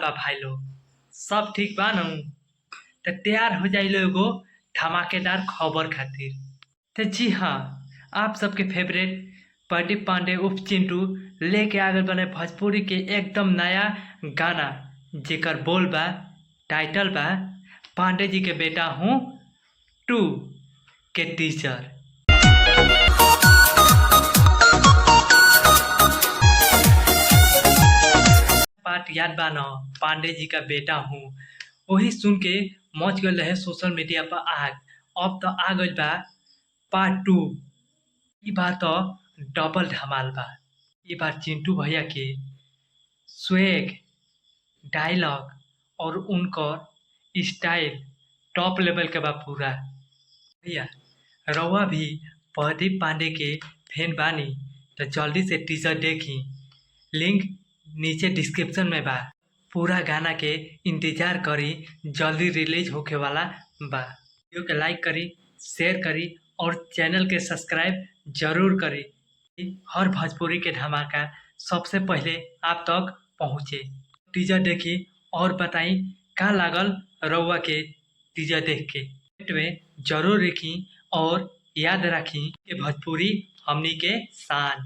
बा भाई लोग? सब ठीक बा न? तो तैयार हो जाइलो एगो धमाकेदार खबर खातिर। तो जी हाँ, आप सबके फेवरेट प्रदीप पांडे उर्फ चिंटू लेके आ गए बने भोजपुरी के एकदम नया गाना, जेकर बोल बा, टाइटल बा पांडे जी के बेटा हूँ टू के टीचर। पार्ट याद बा न? पांडे जी का बेटा हूँ, वही सुन के मच गए रहे सोशल मीडिया पर आग। अब तो आ गई बा पार्ट टू। ई बार तो डबल धमाल बा। ई बार चिंटू भैया के स्वेग, डायलॉग और उनकर स्टाइल टॉप लेवल के बा पूरा। भैया रउआ भी प्रदीप पांडे के फैन बानी तो जल्दी से टीजर देखी, लिंक नीचे डिस्क्रिप्शन में बा। पूरा गाना के इंतजार करी, जल्दी रिलीज होके वाला बा। वीडियो के लाइक करी, शेयर करी और चैनल के सब्सक्राइब जरूर करी। हर भोजपुरी के धमाका सबसे पहले आप तक पहुँचे। टीजर देखी और बताई का लागल रउआ के टीजर देख के। कमेंट में जरूर लिखी और याद रखी कि भोजपुरी हमनी के शान।